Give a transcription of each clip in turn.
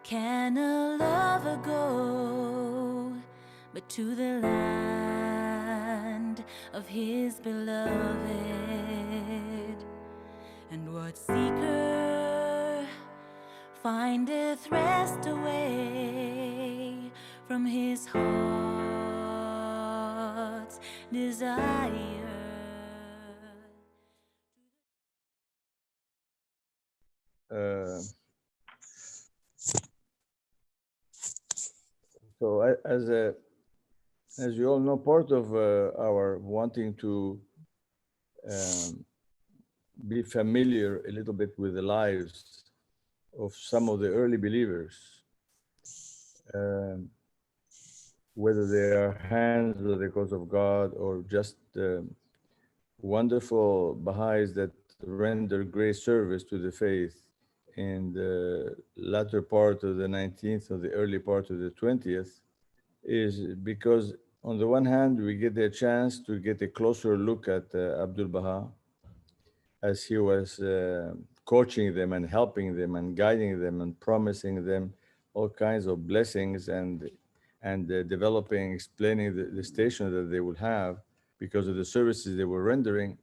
Can a lover go but to the land of his beloved? And what seeker findeth rest away from his heart's desire? So as you all know, part of our wanting to be familiar a little bit with the lives of some of the early believers, whether they are hands of the cause of God or just wonderful Baha'is that render great service to the faith in the latter part of the 19th or the early part of the 20th, is because on the one hand, we get the chance to get a closer look at Abdu'l-Baha as he was coaching them and helping them and guiding them and promising them all kinds of blessings and developing, explaining the station that they would have because of the services they were rendering.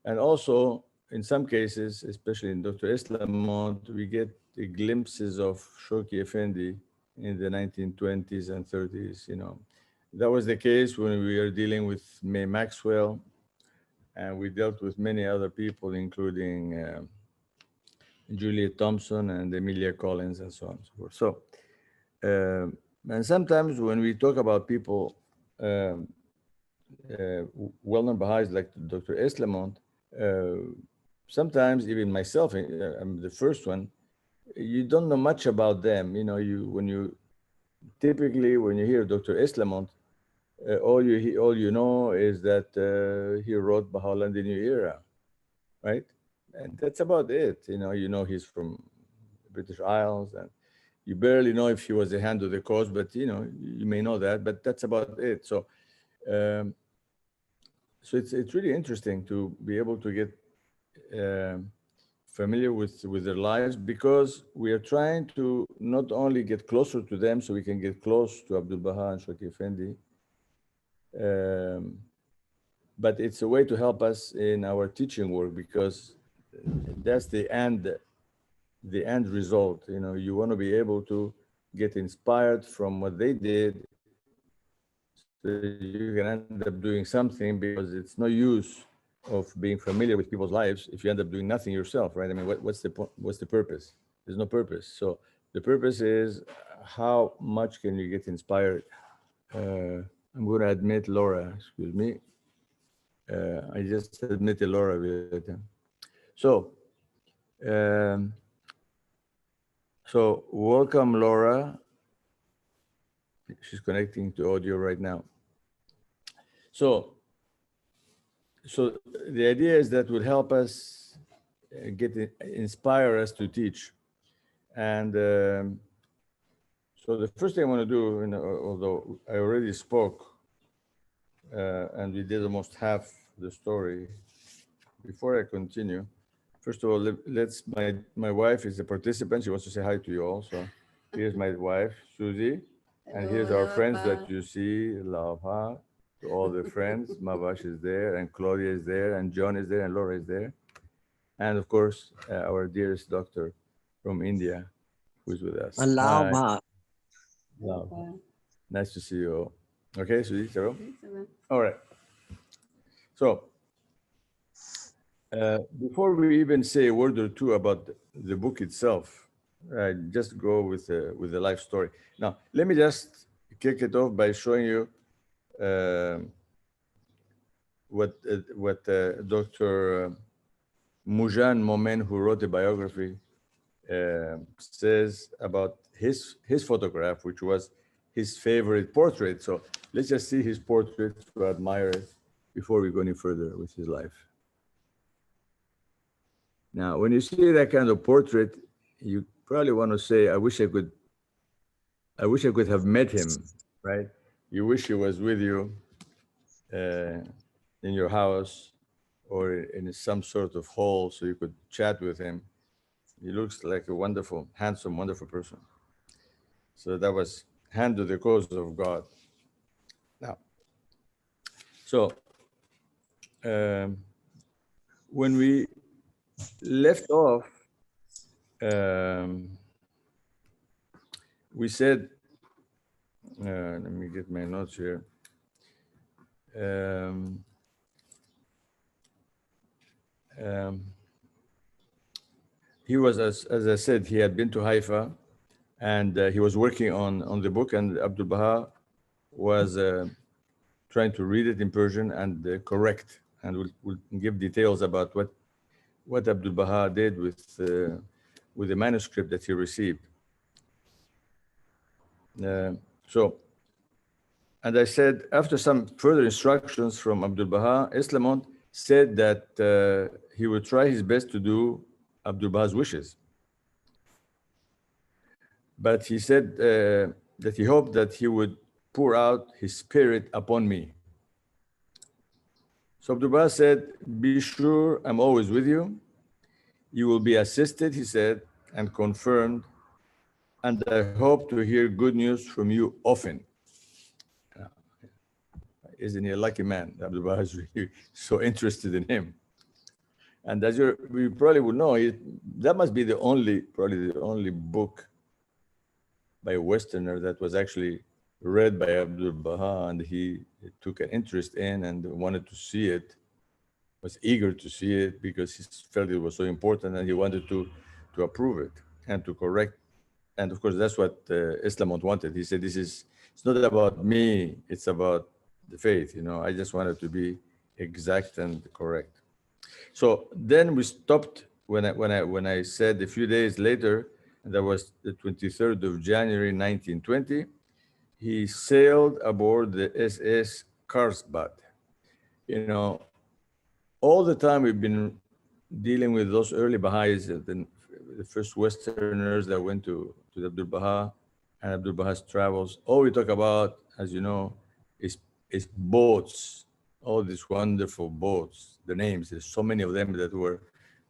And also, in some cases, especially in Dr. Esslemont, we get the glimpses of Shoki Effendi in the 1920s and 30s. That was the case when we were dealing with May Maxwell, and we dealt with many other people, including Juliet Thompson and Emilia Collins and so on and so forth. So, and sometimes when we talk about people, well-known Baha'is like Dr. Esslemont, sometimes even myself, I'm the first one, you don't know much about them. Typically when you hear Dr. Esslemont, all you know is that he wrote Baha'u'llah in the New Era, right? And that's about it. He's from British Isles, and you barely know if he was a hand of the cause, but you may know that, but that's about it. So, so it's really interesting to be able to get familiar with their lives, because we are trying to not only get closer to them so we can get close to Abdu'l-Baha and Shoki Effendi, but it's a way to help us in our teaching work, because that's the end result. You want to be able to get inspired from what they did, so you can end up doing something, because it's no use of being familiar with people's lives if you end up doing nothing yourself, right? I mean, what's the point? What's the purpose? There's no purpose. So the purpose is how much can you get inspired. I'm going to admit Laura, excuse me. I just admitted Laura. So, so welcome, Laura. She's connecting to audio right now. So the idea is that will help us inspire us to teach. And so the first thing I want to do, although I already spoke and we did almost half the story, before I continue, first of all, my wife is a participant. She wants to say hi to you all. So here's my wife, Susie. And here's our friends that you see, Lava, to all the friends. Mavash is there, and Claudia is there, and John is there, and Laura is there. And of course, our dearest doctor from India, who's with us. Hi. Lava. Nice to see you all. Okay, Susie, Sarah? All right. So, before we even say a word or two about the book itself, just go with the life story. Now, let me just kick it off by showing you what Dr. Mujan Momen, who wrote the biography, says about his photograph, which was his favorite portrait. So let's just see his portrait to admire it before we go any further with his life. Now, when you see that kind of portrait, you probably want to say, I wish I could have met him, right? You wish he was with you in your house or in some sort of hall so you could chat with him. He looks like a wonderful, handsome, wonderful person. So that was hand to the cause of God. Now, so when we left off, we said, let me get my notes here. He was, as I said, he had been to Haifa, and he was working on the book, and Abdu'l-Baha was trying to read it in Persian and correct, and we'll give details about what Abdu'l-Baha did with the manuscript that he received. So, and I said, after some further instructions from Abdu'l-Baha, Esslemont said that he would try his best to do Abdu'l-Baha's wishes. But he said that he hoped that he would pour out his spirit upon me. So Abdu'l-Baha said, be sure I'm always with you. You will be assisted, he said, and confirmed, and I hope to hear good news from you often. Isn't he a lucky man? Abdu'l-Baha is really so interested in him. And as we probably would know, that must be probably the only book by a Westerner that was actually read by Abdu'l-Baha, and he took an interest in and wanted to see it, was eager to see it because he felt it was so important, and he wanted to approve it and to correct. And of course, that's what Esslemont wanted. He said, it's not about me, it's about the faith. I just wanted to be exact and correct. So then we stopped when I said a few days later, and that was the 23rd of January, 1920, he sailed aboard the SS Karlsbad. All the time we've been dealing with those early Baha'is, the first Westerners that went to the Abdu'l-Baha and Abdu'l-Baha's travels. All we talk about, as you know, is boats, all these wonderful boats, the names. There's so many of them that were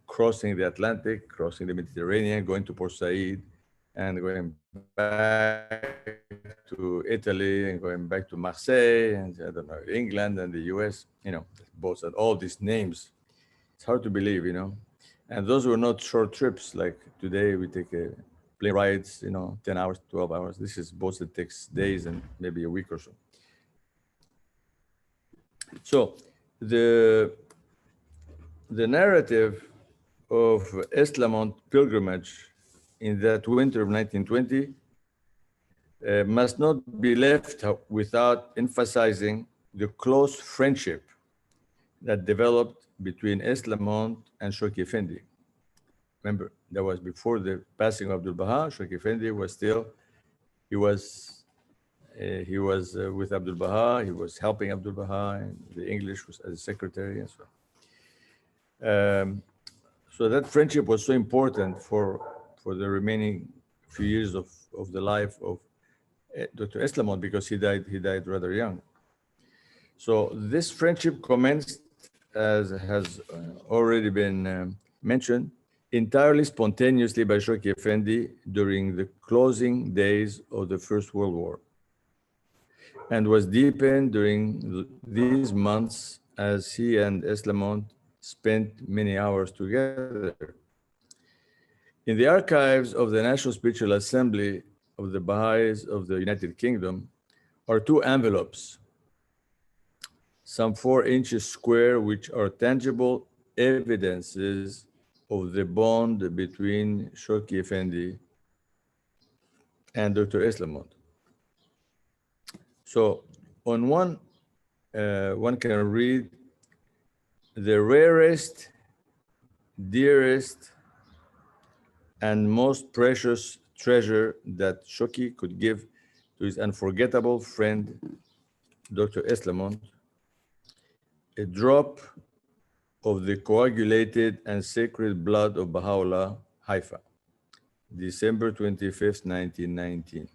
crossing the Atlantic, crossing the Mediterranean, going to Port Said, and going back to Italy, and going back to Marseille, and I don't know, England and the US, boats and all these names. It's hard to believe, And those were not short trips like today. We take a plane rides, 10 hours, 12 hours. This is boats that takes days and maybe a week or so. So the narrative of Esslemont pilgrimage in that winter of 1920 must not be left without emphasizing the close friendship that developed between Esslemont and Shawki Effendi. Remember, that was before the passing of Abdu'l-Baha. Shawki Effendi was still, he was with Abdu'l-Baha. He was helping Abdu'l-Baha, and the English was as a secretary and so on. So that friendship was so important for the remaining few years of the life of Dr. Esslemont, because he died rather young. So this friendship commenced, as has already been mentioned, entirely spontaneously by Shawki Effendi during the closing days of the First World War, and was deepened during these months as he and Esslemont spent many hours together. In the archives of the National Spiritual Assembly of the Baha'is of the United Kingdom are two envelopes, some 4 inches square, which are tangible evidences of the bond between Shawki Effendi and Dr. Esslemont. So on one can read, the rarest, dearest, and most precious treasure that Shawki could give to his unforgettable friend, Dr. Esslemont, a drop of the coagulated and sacred blood of Baha'u'llah, Haifa, December 25th, 1919.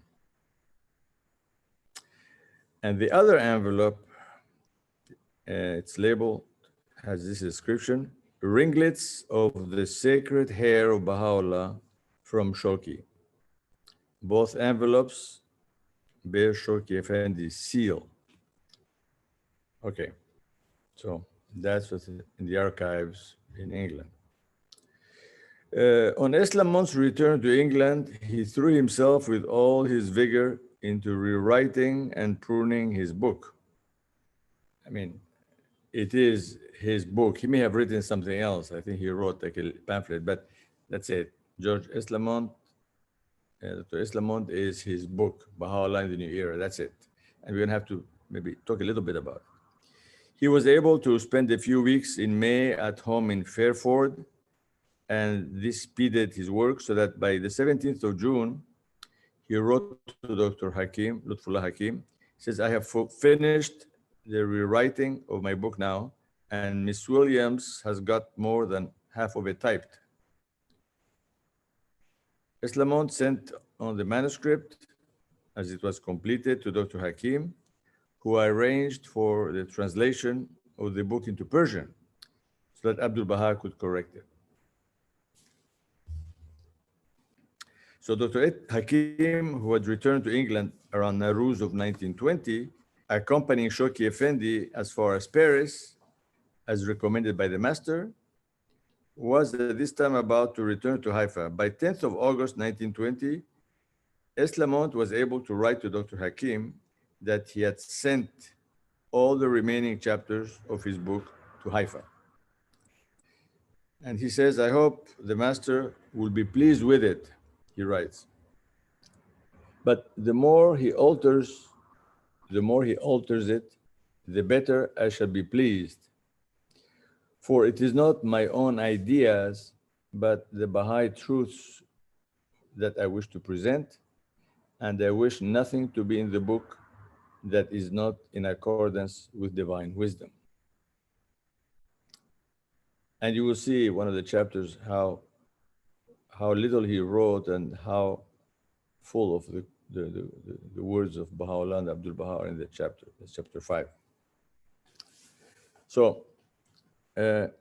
And the other envelope, its label has this inscription: ringlets of the sacred hair of Baha'u'llah from Shawki, Both envelopes bear Shawki Effendi's seal. Okay, so that's what's in the archives in England. On Eslamont's return to England, he threw himself with all his vigor into rewriting and pruning his book. I mean, it is his book. He may have written something else. I think he wrote like a pamphlet, but that's it. George Esslemont, Dr. Esslemont is his book, Baha'u'llah in the New Era. That's it. And we're going to have to maybe talk a little bit about it. He was able to spend a few weeks in May at home in Fairford, and this speeded his work so that by the 17th of June, he wrote to Dr. Hakim, Lutfullah Hakim, he says, I have finished the rewriting of my book now, and Miss Williams has got more than half of it typed. Esslemont sent on the manuscript as it was completed to Dr. Hakim, who arranged for the translation of the book into Persian so that Abdu'l-Baha could correct it. So Dr. Hakim, who had returned to England around Nowruz of 1920, accompanying Shawki Effendi as far as Paris, as recommended by the master, was at this time about to return to Haifa. By 10th of August 1920, Esslemont was able to write to Dr. Hakim that he had sent all the remaining chapters of his book to Haifa. And he says, I hope the master will be pleased with it, he writes. But the more he alters it, the better I shall be pleased. For it is not my own ideas, but the Baha'i truths that I wish to present, and I wish nothing to be in the book that is not in accordance with divine wisdom. And you will see one of the chapters how little he wrote and how full of the words of Baha'u'llah and Abdu'l-Baha are in the chapter. That's chapter 5. So, okay.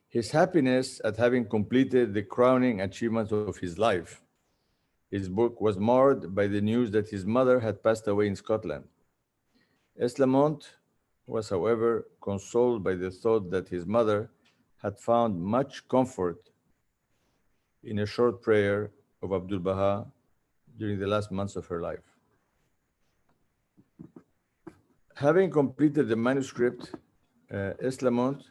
His happiness at having completed the crowning achievement of his life. His book was marred by the news that his mother had passed away in Scotland. Esslemont was, however, consoled by the thought that his mother had found much comfort in a short prayer of Abdu'l-Baha during the last months of her life. Having completed the manuscript, Esslemont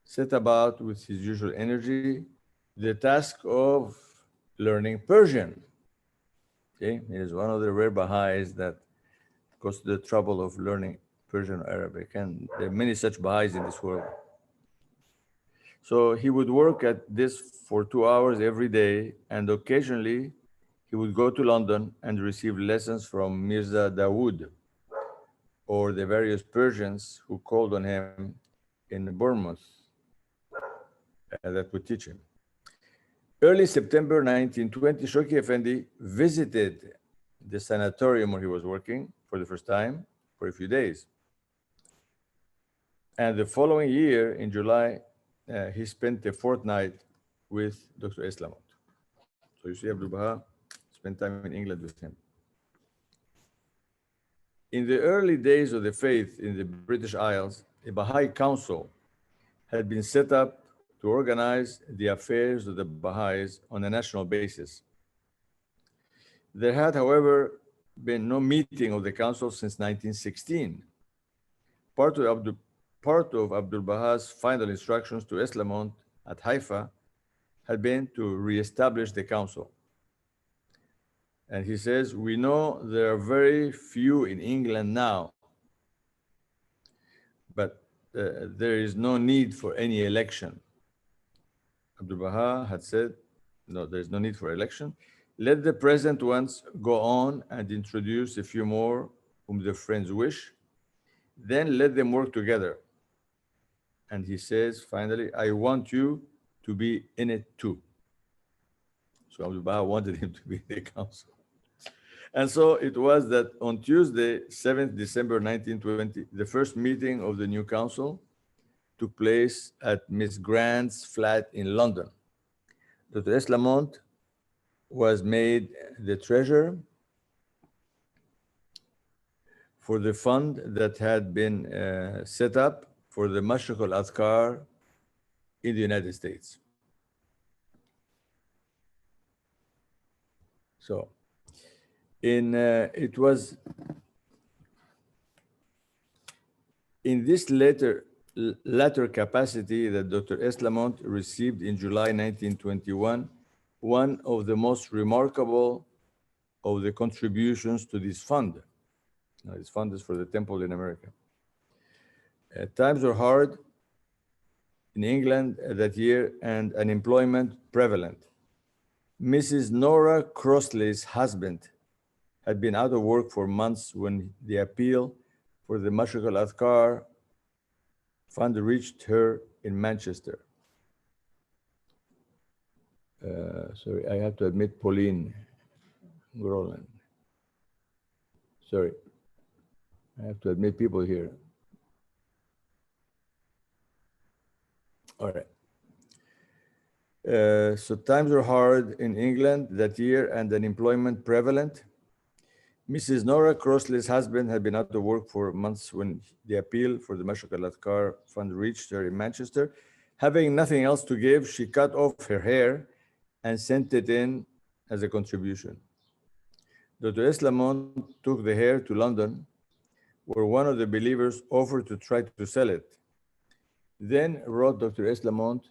set about with his usual energy the task of learning Persian. Okay, he is one of the rare Baha'is that goes to the trouble of learning Persian or Arabic, and there are many such Baha'is in this world. So he would work at this for 2 hours every day, and occasionally he would go to London and receive lessons from Mirza Dawood or the various Persians who called on him in Bournemouth that would teach him. Early September 1920, Shawki Effendi visited the sanatorium where he was working for the first time for a few days. And the following year, in July, he spent a fortnight with Dr. Esslemont. So you see, Abdu'l-Baha spent time in England with him. In the early days of the faith in the British Isles, a Baha'i council had been set up to organize the affairs of the Baha'is on a national basis. There had, however, been no meeting of the council since 1916. Part of Abdu'l-Baha's final instructions to Esslemont at Haifa had been to re-establish the council. And he says, we know there are very few in England now, but there is no need for any election. Abdu'l-Baha had said, no, there's no need for election. Let the present ones go on and introduce a few more whom the friends wish. Then let them work together. And he says, finally, I want you to be in it too. So Abdu'l-Baha wanted him to be in the council. And so it was that on Tuesday, 7th December 1920, the first meeting of the new council took place at Miss Grant's flat in London. Dr. Esslemont was made the treasurer for the fund that had been set up for the Mashriq al-Adhkar in the United States. So, it was in this latter capacity that Dr. Esslemont received in July 1921 one of the most remarkable of the contributions to this fund. Now, this fund is for the temple in America. Times were hard in England that year and unemployment prevalent. Mrs. Nora Crossley's husband had been out of work for months when the appeal for the Mashriq al-Adhkar fund reached her in Manchester. Sorry, I have to admit Pauline Groland. Sorry, I have to admit people here. All right. So times were hard in England that year and unemployment prevalent. Mrs. Nora Crossley's husband had been out of work for months when the appeal for the Mashriq al-Adhkar fund reached her in Manchester. Having nothing else to give, she cut off her hair and sent it in as a contribution. Dr. Esslemont took the hair to London, where one of the believers offered to try to sell it. Then wrote Dr. Esslemont,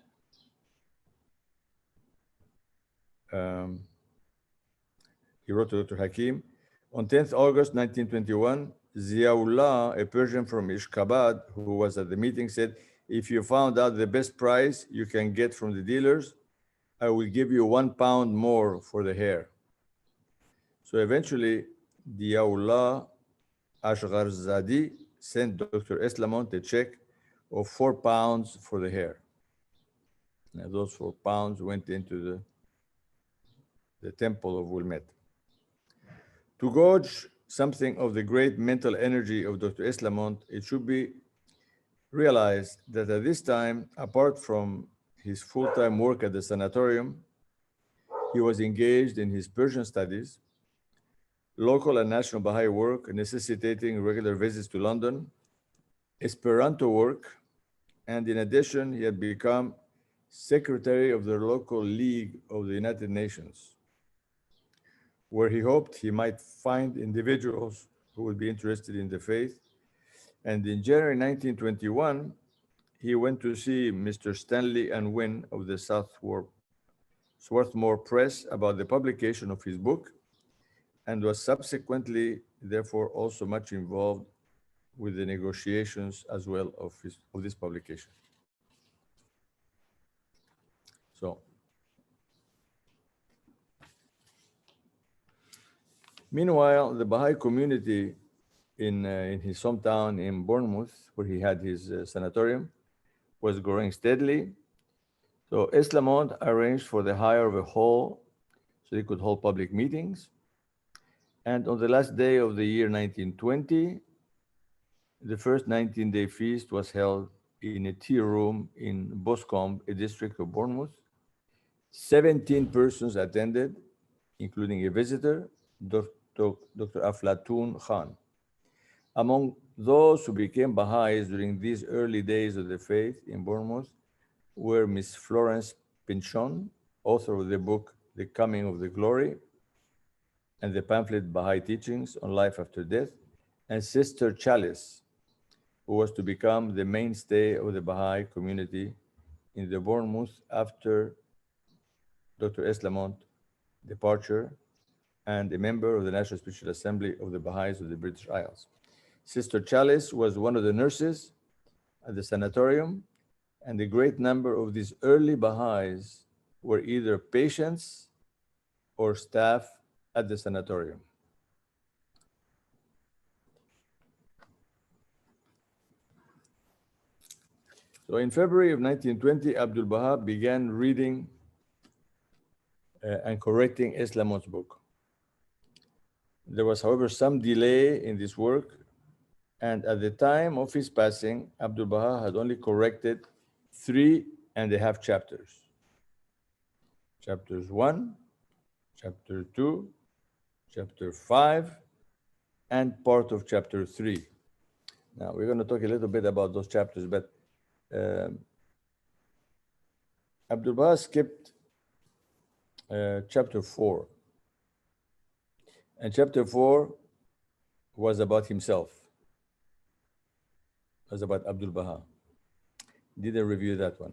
he wrote to Dr. Hakim, on 10th August 1921, Ziaullah, a Persian from Ishkabad, who was at the meeting, said, if you found out the best price you can get from the dealers, I will give you £1 more for the hair. So eventually, Ziaullah Ashgharzadi sent Dr. Esslemont a check of £4 for the hair. Now, those £4 went into the temple of Wilmette. To gauge something of the great mental energy of Dr. Esslemont, it should be realized that at this time, apart from his full-time work at the sanatorium, he was engaged in his Persian studies, local and national Baha'i work necessitating regular visits to London, Esperanto work, and in addition, he had become secretary of the local League of the United Nations, where he hoped he might find individuals who would be interested in the faith. And in January 1921, he went to see Mr. Stanley and Wynne of the Swarthmore Press about the publication of his book, and was subsequently, therefore, also much involved with the negotiations as well of this publication. So, meanwhile, the Baha'i community in his hometown in Bournemouth, where he had his sanatorium, was growing steadily. So Esslemont arranged for the hire of a hall so he could hold public meetings. And on the last day of the year 1920, the first 19-day feast was held in a tea room in Boscombe, a district of Bournemouth. 17 persons attended, including a visitor, Dr. Aflatun Khan. Among those who became Baha'is during these early days of the faith in Bournemouth were Miss Florence Pinchon, author of the book The Coming of the Glory, and the pamphlet Baha'i Teachings on Life After Death, and Sister Chalice, who was to become the mainstay of the Baha'i community in the Bournemouth after Dr. Esslemont's departure, and a member of the National Spiritual Assembly of the Baha'is of the British Isles. Sister Chalice was one of the nurses at the sanatorium, and a great number of these early Baha'is were either patients or staff at the sanatorium. So in February of 1920, Abdu'l-Baha began reading and correcting Esslemont's book. There was, however, some delay in this work, and at the time of his passing, Abdu'l-Baha had only corrected 3.5 chapters. Chapters 1, chapter 2, chapter 5, and part of chapter 3. Now, we're going to talk a little bit about those chapters, but Abdu'l-Baha skipped chapter 4. And chapter 4 was about himself. It was about Abdu'l-Baha. Didn't review that one.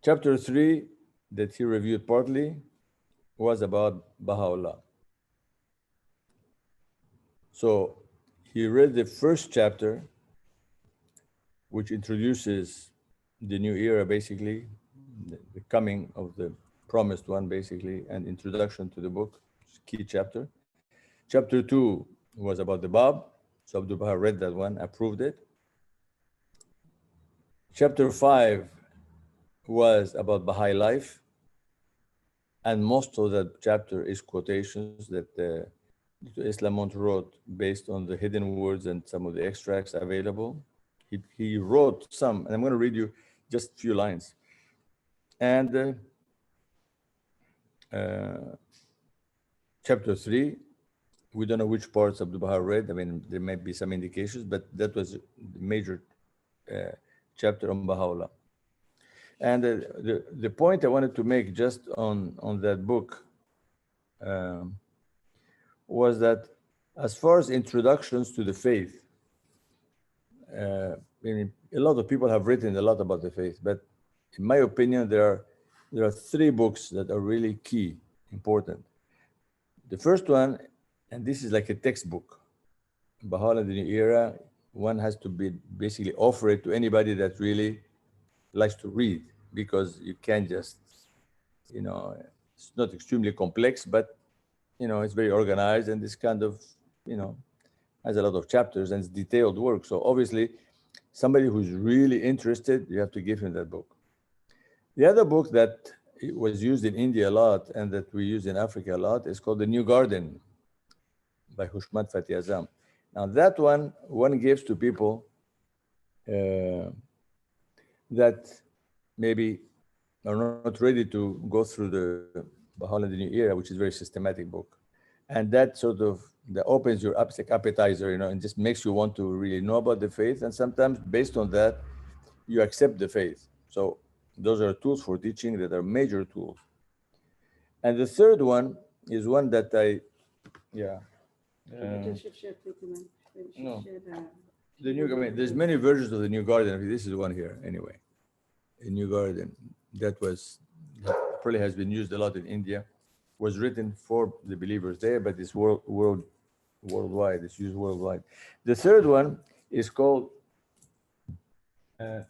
Chapter 3, that he reviewed partly, was about Baha'u'llah. So he read the first chapter, which introduces the new era, basically, the coming of the promised one, basically, and introduction to the book, key chapter. Chapter 2 was about the Bab. So Abdu'l-Baha read that one, approved it. Chapter 5 was about Baha'i life. And most of that chapter is quotations that Esslemont wrote based on the hidden words and some of the extracts available. He wrote some, and I'm going to read you just a few lines. And chapter 3, we don't know which parts Abdu'l-Baha read. I mean, there might be some indications, but that was the major chapter on Baha'u'llah. And the point I wanted to make just on that book was that as far as introductions to the faith, I mean, a lot of people have written a lot about the faith, but in my opinion, there are 3 books that are really key, important. The first one, and this is like a textbook, Baha'u'llah, the New Era, one has to be basically offer it to anybody that really likes to read, because you can't just, it's not extremely complex, but, it's very organized, and this kind of, has a lot of chapters and it's detailed work. So obviously, somebody who's really interested, you have to give him that book. The other book that was used in India a lot and that we use in Africa a lot is called The New Garden by Hushmat Fatih Azam. Now that one gives to people that maybe are not ready to go through the Baha'u'llah, the New Era, which is a very systematic book. And that sort of, that opens your appetizer, and just makes you want to really know about the faith. And sometimes based on that, you accept the faith. So those are tools for teaching that are major tools. And the third one is one that no. The New Garden, there's many versions of the New Garden. This is one here, anyway. A New Garden that probably has been used a lot in India, was written for the believers there, but it's worldwide. It's used worldwide. The third one is called the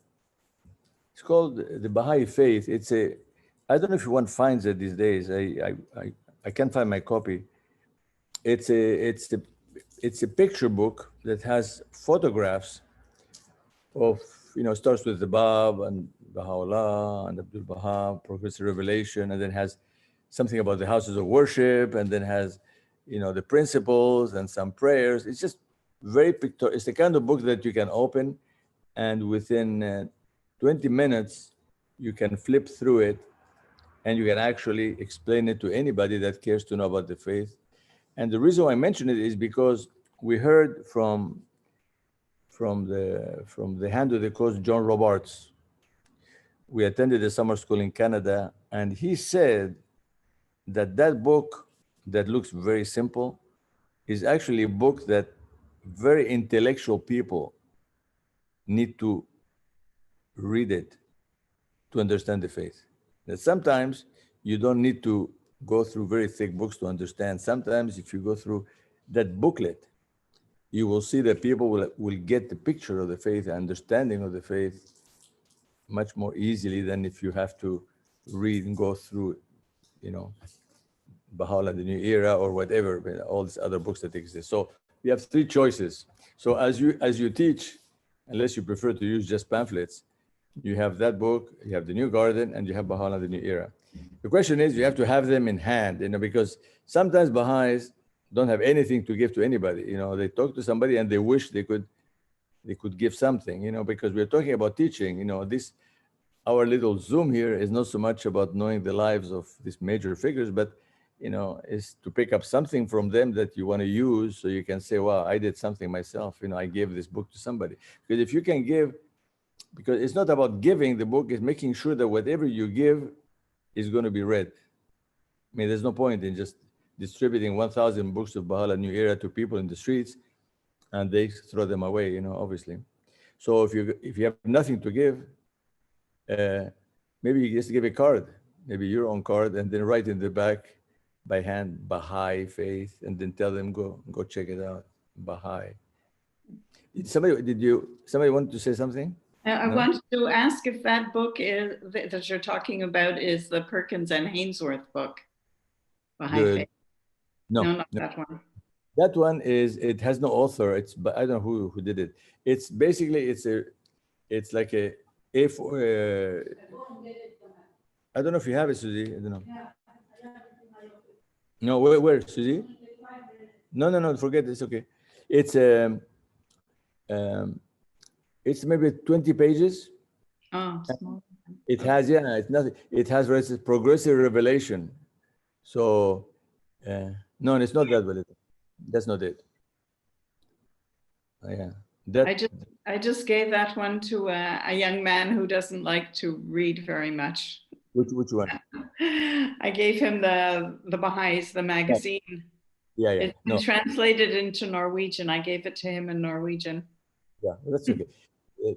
Baha'i Faith. I don't know if one finds it these days. I can't find my copy. It's a picture book that has photographs of, starts with the Bab and Baha'u'llah and Abdu'l-Baha, Progressive Revelation, and then has something about the houses of worship, and then has, the principles and some prayers. It's just very pictorial. It's the kind of book that you can open, and within 20 minutes, you can flip through it, and you can actually explain it to anybody that cares to know about the faith. And the reason why I mention it is because we heard from the hand of the coach, John Robarts. We attended a summer school in Canada, and he said that book that looks very simple is actually a book that very intellectual people need to read it to understand the faith. That sometimes you don't need to go through very thick books to understand. Sometimes if you go through that booklet, you will see that people will get the picture of the faith, the understanding of the faith much more easily than if you have to read and go through, Baha'u'llah, the New Era, or whatever, all these other books that exist. So you have 3 choices. So as you teach, unless you prefer to use just pamphlets, you have that book, you have the New Garden, and you have Baha'u'llah, the New Era. The question is, you have to have them in hand, because sometimes Baha'is, don't have anything to give to anybody. They talk to somebody and they wish they could give something, because we're talking about teaching. This our little Zoom here is not so much about knowing the lives of these major figures, but is to pick up something from them that you want to use, so you can say, wow, I did something myself. I gave this book to somebody. Because if you can give, because it's not about giving the book, it's making sure that whatever you give is going to be read. I mean, there's no point in just distributing 1,000 books of Baha'u'llah New Era to people in the streets and they throw them away, obviously. So if you have nothing to give, maybe you just give a card, maybe your own card, and then write in the back by hand, Baha'i faith, and then tell them, go check it out, Baha'i. Somebody want to say something? I wanted to ask if that book that you're talking about is the Perkins and Hainsworth book. Baha'i faith. No, not that one. That one it has no author. But I don't know who did it. It's basically it's like a A4. I don't know if you have it, Susie. I don't know. No, where Susie? No, forget it. It's okay. It's maybe 20 pages. Oh, small. It has, it's nothing. It has progressive revelation. So, no, it's not that well. That's not it. I just gave that one to a young man who doesn't like to read very much. Which one? I gave him the Baha'is, the magazine. Yeah. It's been translated into Norwegian. I gave it to him in Norwegian. Yeah, that's okay.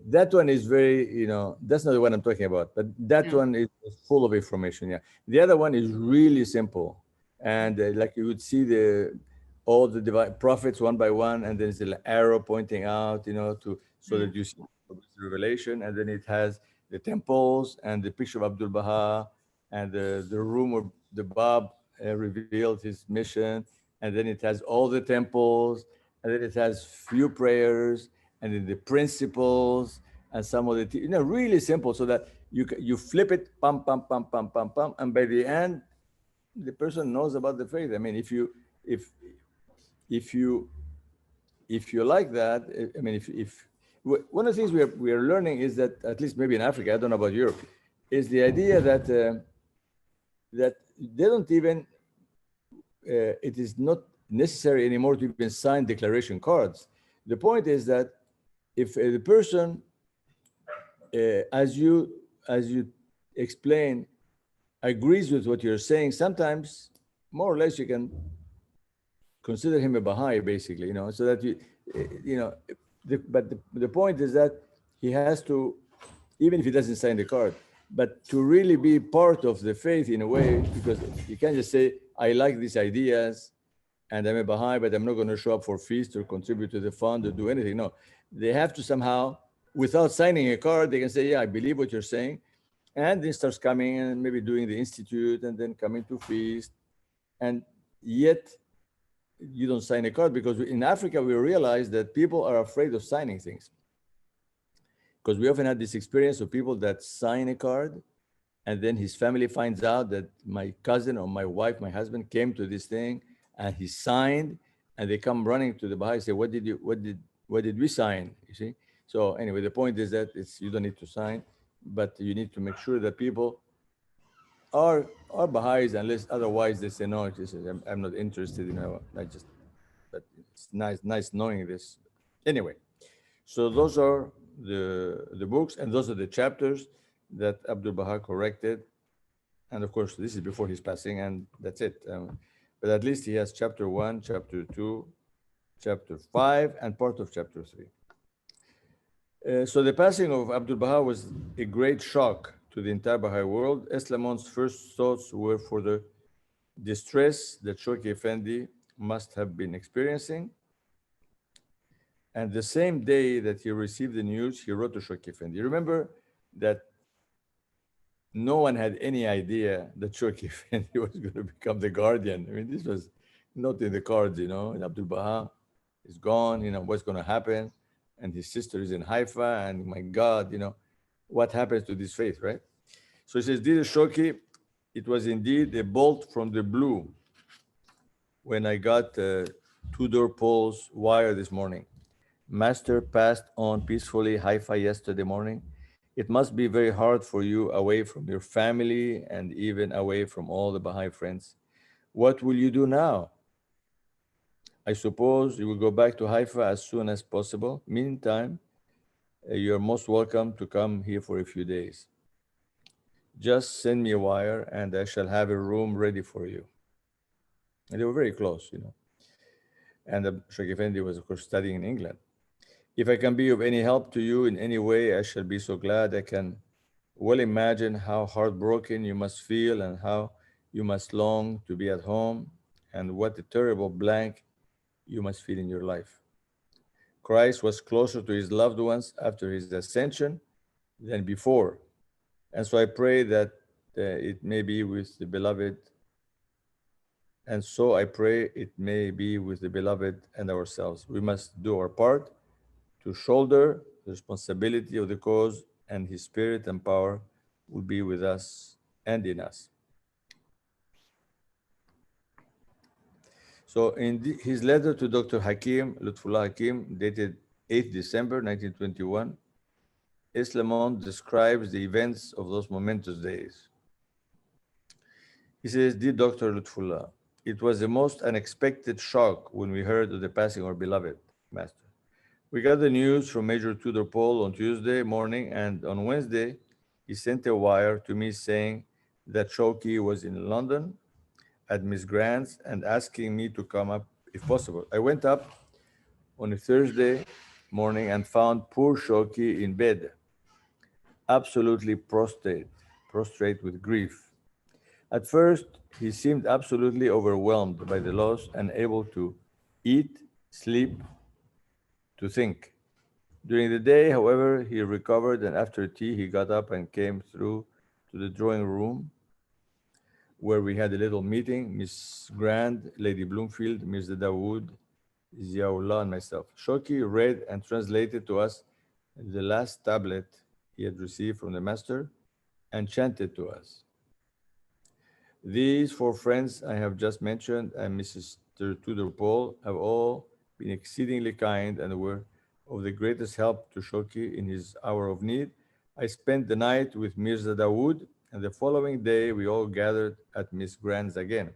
That one is very, that's not the one I'm talking about, but that one is full of information. Yeah. The other one is really simple. And like you would see all the divine prophets one by one, and then there's an arrow pointing out, so that you see the revelation. And then it has the temples and the picture of Abdu'l-Baha and the room where the Bab revealed his mission. And then it has all the temples, and then it has few prayers, and then the principles and some of the, really simple, so that you flip it, pam, pam, pam, pam, pam, pam, and by the end, the person knows about the faith. I mean, if you like that, I mean, if one of the things we are learning is that, at least maybe in Africa, I don't know about Europe, is the idea that that they don't even, it is not necessary anymore to even sign declaration cards. The point is that if the person, as you explain, agrees with what you're saying, sometimes more or less you can consider him a Baha'i, basically, so that but the point is that he has to, even if he doesn't sign the card, but to really be part of the faith in a way, because you can't just say, I like these ideas and I'm a Baha'i, but I'm not going to show up for feast or contribute to the fund or do anything. No, they have to somehow, without signing a card, they can say, yeah, I believe what you're saying. And then starts coming and maybe doing the institute and then coming to feast. And yet you don't sign a card, because in Africa, we realize that people are afraid of signing things. Because we often had this experience of people that sign a card and then his family finds out that my cousin or my wife, my husband came to this thing and he signed, and they come running to the Baha'i and say, what did we sign? You see? So anyway, the point is that you don't need to sign, but you need to make sure that people are Baha'is, unless otherwise they say, no, I'm not interested, but it's nice knowing this. Anyway, so those are the books, and those are the chapters that Abdu'l-Baha corrected. And of course, this is before his passing, and that's it. But at least he has chapter 1, chapter 2, chapter 5, and part of chapter 3. So the passing of Abdu'l-Baha was a great shock to the entire Baha'i world. Esslemont's first thoughts were for the distress that Shawki Effendi must have been experiencing. And the same day that he received the news, he wrote to Shawki Effendi. Remember that no one had any idea that Shawki Effendi was going to become the guardian. I mean, this was not in the cards, and Abdu'l-Baha is gone, what's going to happen? And his sister is in Haifa, and my God, what happens to this faith, right? So he says, dear Shawki, it was indeed a bolt from the blue. when I got two-door poles wire this morning. Master passed on peacefully Haifa yesterday morning. It must be very hard for you away from your family and even away from all the Baha'i friends. What will you do now? I suppose you will go back to Haifa as soon as possible. Meantime, you're most welcome to come here for a few days. Just send me a wire and I shall have a room ready for you. And they were very close, you know. And Sheikh Effendi was, of course, studying in England. If I can be of any help to you in any way, I shall be so glad. I can well imagine how heartbroken you must feel and how you must long to be at home and what a terrible blank you must feel in your life. Christ was closer to his loved ones after his ascension than before. And so I pray that it may be with the beloved. And so I pray it may be with the beloved and ourselves. We must do our part to shoulder the responsibility of the cause, and his spirit and power will be with us and in us. So in his letter to Dr. Hakim, Lutfullah Hakim, dated 8th December 1921, Esslemont describes the events of those momentous days. He says, Dear Dr. Lutfullah, it was the most unexpected shock when we heard of the passing of our beloved master. We got the news from Major Tudor Paul on Tuesday morning, and on Wednesday, he sent a wire to me saying that Shoki was in London at Miss Grant's and asking me to come up if possible. I went up on a Thursday morning and found poor Shoki in bed, absolutely prostrate with grief. At first, he seemed absolutely overwhelmed by the loss, unable to eat, sleep, to think. During the day, however, he recovered, and after tea, he got up and came through to the drawing room where we had a little meeting, Miss Grant, Lady Bloomfield, Mr. Dawood, Ziaullah, and myself. Shoki read and translated to us the last tablet he had received from the master and chanted to us. These four friends I have just mentioned and Mrs. Tudor Paul have all been exceedingly kind and were of the greatest help to Shoki in his hour of need. I spent the night with Mirza Dawood, and the following day we all gathered at Miss Grant's again.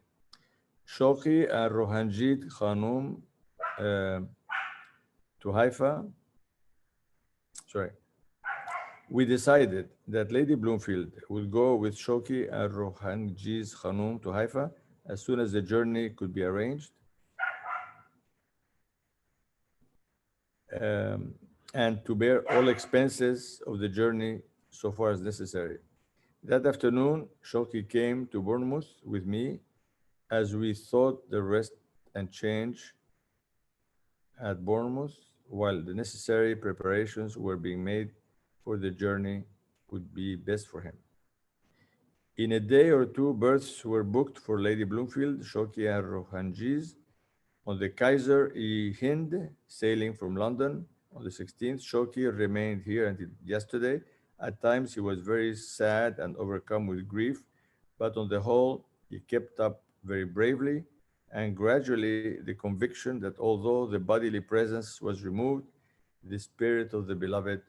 Shoki and Rohanjit Khanum to Haifa. We decided that Lady Bloomfield would go with Shoki and Rohanjit Khanum to Haifa as soon as the journey could be arranged. And to bear all expenses of the journey so far as necessary. That afternoon, Shoki came to Bournemouth with me as we thought the rest and change at Bournemouth while the necessary preparations were being made for the journey would be best for him. In a day or two, berths were booked for Lady Bloomfield, Shoki and Rohanjiz on the Kaiser-i-Hind sailing from London on the 16th. Shoki remained here until yesterday. At times he was very sad and overcome with grief, but on the whole, he kept up very bravely, and gradually the conviction that although the bodily presence was removed, the spirit of the beloved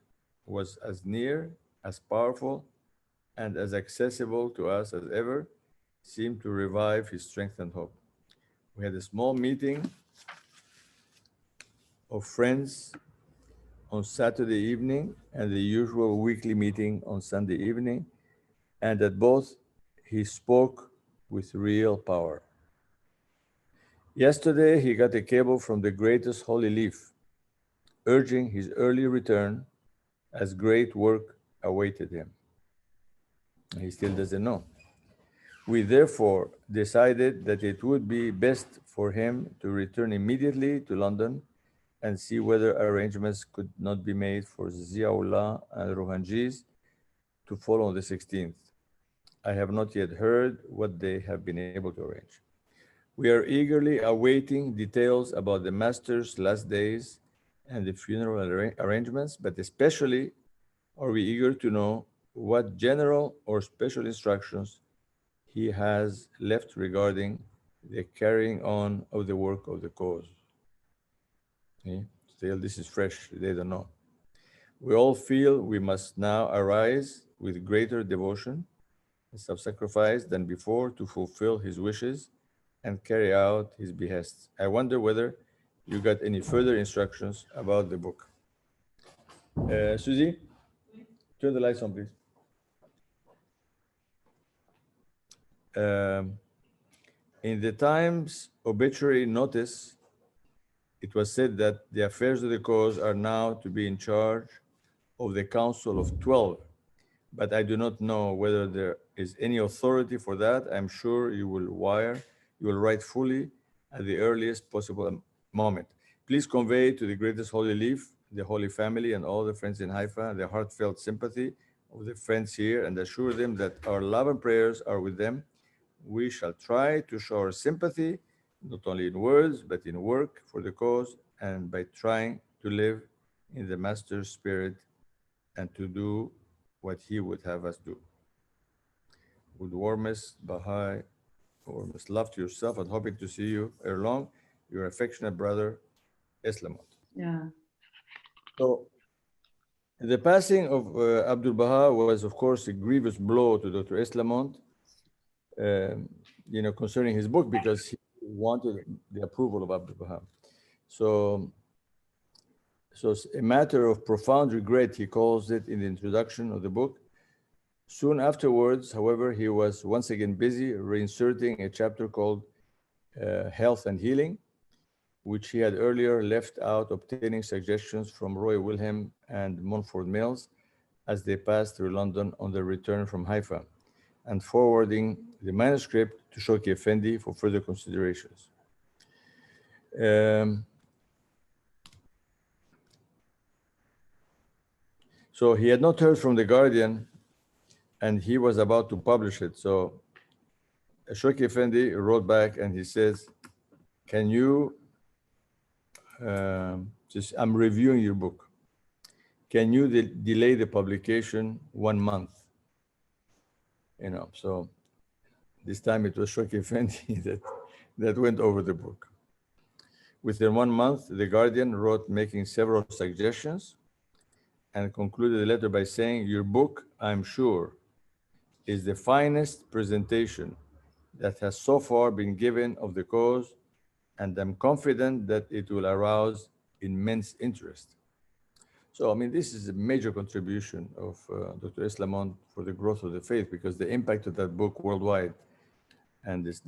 was as near, as powerful, and as accessible to us as ever, seemed to revive his strength and hope. We had a small meeting of friends on Saturday evening and the usual weekly meeting on Sunday evening, and at both he spoke with real power. Yesterday, he got a cable from the greatest Holy Leaf, urging his early return as great work awaited him. He still doesn't know. We therefore decided that it would be best for him to return immediately to London and see whether arrangements could not be made for Ziaullah and Rohanjiz to follow on the 16th. I have not yet heard what they have been able to arrange. We are eagerly awaiting details about the master's last days and the funeral arrangements, but especially are we eager to know what general or special instructions he has left regarding the carrying on of the work of the cause. Okay? Still, this is fresh, they don't know. We all feel we must now arise with greater devotion and self-sacrifice than before to fulfill his wishes and carry out his behests. I wonder whether you got any further instructions about the book. Susie, turn the lights on, please. In the Times obituary notice, it was said that the affairs of the cause are now to be in charge of the Council of 12, but I do not know whether there is any authority for that. I'm sure you will write fully at the earliest possible moment. Please convey to the greatest holy leaf, the Holy Family, and all the friends in Haifa the heartfelt sympathy of the friends here, and assure them that our love and prayers are with them. We shall try to show our sympathy, not only in words, but in work for the cause, and by trying to live in the Master's spirit and to do what he would have us do. With warmest Baha'i, warmest love to yourself, and hoping to see you ere long, your affectionate brother, Esslemont. Yeah. So, the passing of Abdu'l-Baha was, of course, a grievous blow to Dr. Esslemont, concerning his book, because he wanted the approval of Abdu'l-Baha. So a matter of profound regret, he calls it in the introduction of the book. Soon afterwards, however, he was once again busy reinserting a chapter called Health and Healing, which he had earlier left out, obtaining suggestions from Roy Wilhelm and Montfort Mills as they passed through London on their return from Haifa, and forwarding the manuscript to Shoki Effendi for further considerations. So he had not heard from the Guardian, and he was about to publish it. So Shoki Effendi wrote back and he says, can you, I'm reviewing your book. Can you delay the publication 1 month? So this time it was Shoki Effendi that went over the book. Within 1 month, the Guardian wrote making several suggestions and concluded the letter by saying, your book, I'm sure, is the finest presentation that has so far been given of the cause, and I'm confident that it will arouse immense interest. So, this is a major contribution of Dr. Esslemont for the growth of the faith, because the impact of that book worldwide and its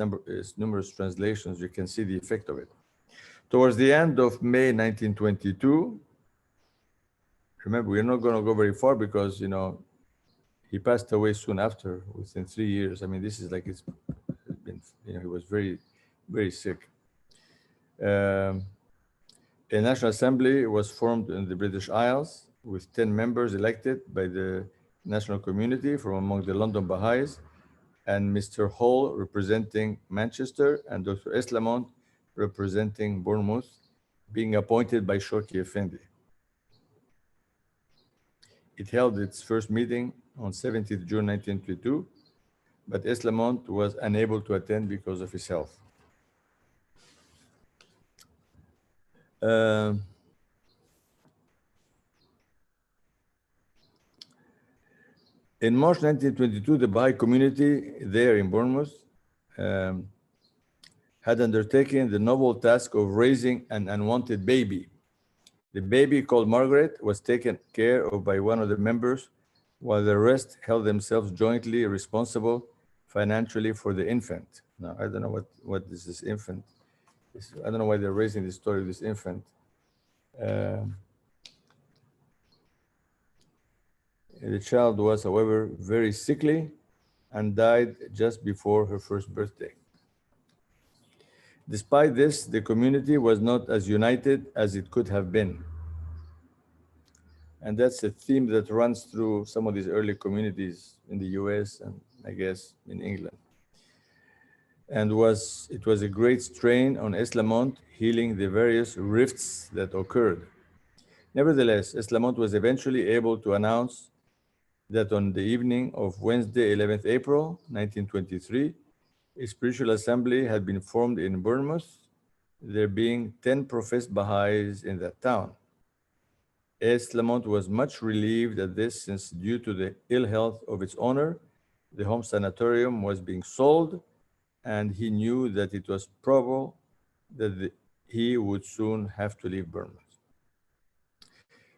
numerous translations, you can see the effect of it. Towards the end of May 1922, remember, we're not going to go very far because, he passed away soon after, within 3 years. This is like it's been, he was very, very sick. A National Assembly was formed in the British Isles with 10 members elected by the national community from among the London Baha'is, and Mr. Hall representing Manchester and Dr. Esslemont representing Bournemouth, being appointed by Shoki Effendi. It held its first meeting on 17th June 1922, but Esslemont was unable to attend because of his health. In March 1922, the Baha'i community there in Bournemouth had undertaken the novel task of raising an unwanted baby. The baby, called Margaret, was taken care of by one of the members, while the rest held themselves jointly responsible financially for the infant. Now, I don't know what is this infant. I don't know why they're raising the story of this infant. The child was, however, very sickly and died just before her first birthday. Despite this, the community was not as united as it could have been. And that's a theme that runs through some of these early communities in the US and I guess in England. And it was a great strain on Esslemont healing the various rifts that occurred. Nevertheless, Esslemont was eventually able to announce that on the evening of Wednesday, 11th April, 1923, a spiritual assembly had been formed in Bournemouth, there being 10 professed Baha'is in that town. Esslemont was much relieved at this, since due to the ill health of its owner, the home sanatorium was being sold, and he knew that it was probable that he would soon have to leave Bournemouth.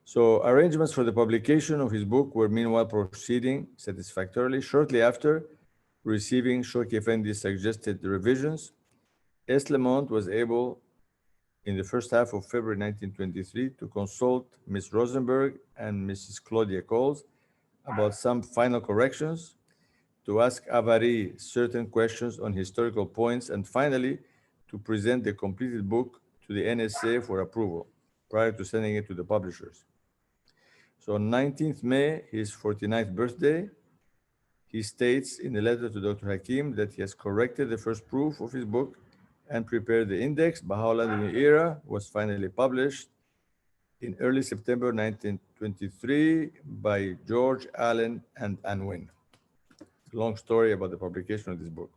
So arrangements for the publication of his book were meanwhile proceeding satisfactorily. Shortly after receiving Shawki Effendi's suggested revisions, Esslemont was able, in the first half of February 1923, to consult Miss Rosenberg and Mrs. Claudia Coles about some final corrections, to ask Avari certain questions on historical points, and finally to present the completed book to the NSA for approval prior to sending it to the publishers. So on 19th May, his 49th birthday, he states in a letter to Dr. Hakim that he has corrected the first proof of his book and prepared the index. Baha'u'llah, the New Era was finally published in early September 1923 by George Allen and Unwin. Long story about the publication of this book.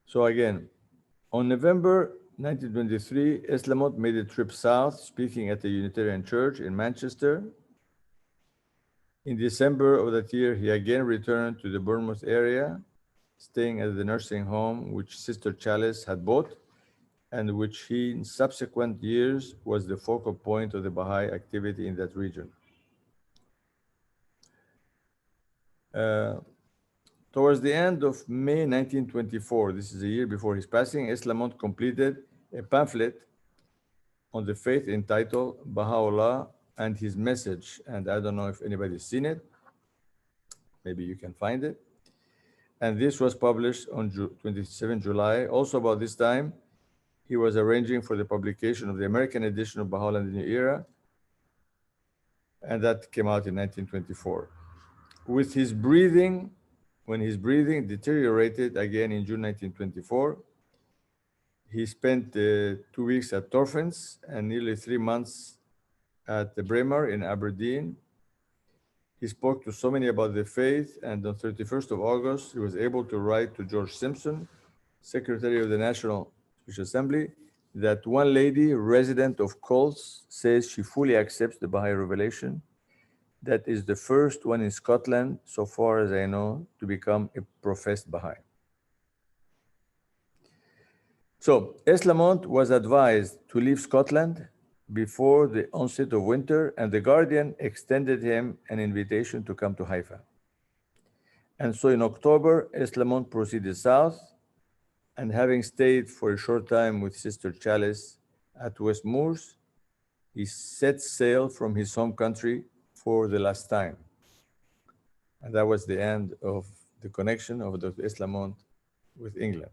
So again, on November 1923, Esslemont made a trip south, speaking at the Unitarian Church in Manchester. In December of that year, he again returned to the Bournemouth area, staying at the nursing home which Sister Chalice had bought, and which he, in subsequent years, was the focal point of the Baha'i activity in that region. Towards the end of May 1924, this is a year before his passing, Esslemont completed a pamphlet on the faith entitled Baha'u'llah and His Message. And I don't know if anybody's seen it. Maybe you can find it. And this was published on 27 July. Also about this time, he was arranging for the publication of the American edition of Baha'u'llah and the New Era, and that came out in 1924. With his breathing, when his breathing deteriorated again in June 1924, he spent 2 weeks at Torfens and nearly 3 months at the Bremer in Aberdeen. He spoke to so many about the faith, and on 31st of August, he was able to write to George Simpson, Secretary of the National Spiritual Assembly, that one lady, resident of Coles, says she fully accepts the Baha'i revelation. That is the first one in Scotland, so far as I know, to become a professed Baha'i. So Esslemont was advised to leave Scotland before the onset of winter, and the Guardian extended him an invitation to come to Haifa. And so in October, Esslemont proceeded south, and having stayed for a short time with Sister Chalice at West Moors, he set sail from his home country for the last time. And that was the end of the connection of Dr. Esslemont with England.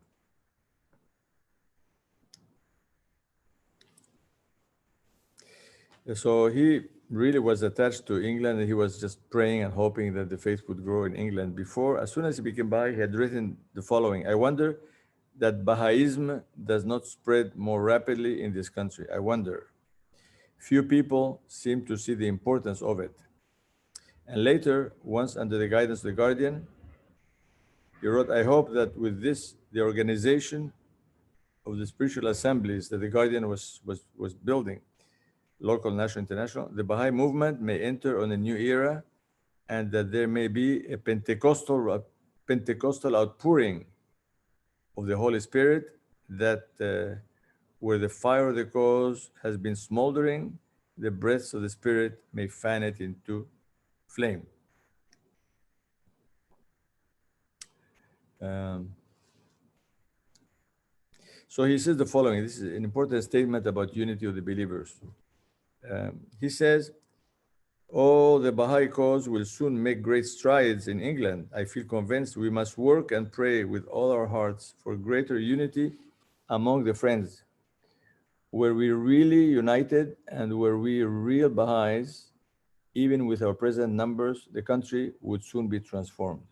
So he really was attached to England, and he was just praying and hoping that the faith would grow in England. Before, as soon as he became Baha'i, he had written the following: I wonder that Baha'ism does not spread more rapidly in this country. I wonder. Few people seem to see the importance of it. And later, once under the guidance of the Guardian, he wrote, I hope that with this, the organization of the spiritual assemblies that the Guardian was building, local, national, international, the Baha'i movement may enter on a new era, and that there may be a Pentecostal outpouring of the Holy Spirit, that where the fire of the cause has been smoldering, the breaths of the Spirit may fan it into flame. So he says the following. This is an important statement about unity of the believers. He says, oh, the Baha'i cause will soon make great strides in England. I feel convinced we must work and pray with all our hearts for greater unity among the friends. Where we really united and where we real Baha'is, even with our present numbers, the country would soon be transformed.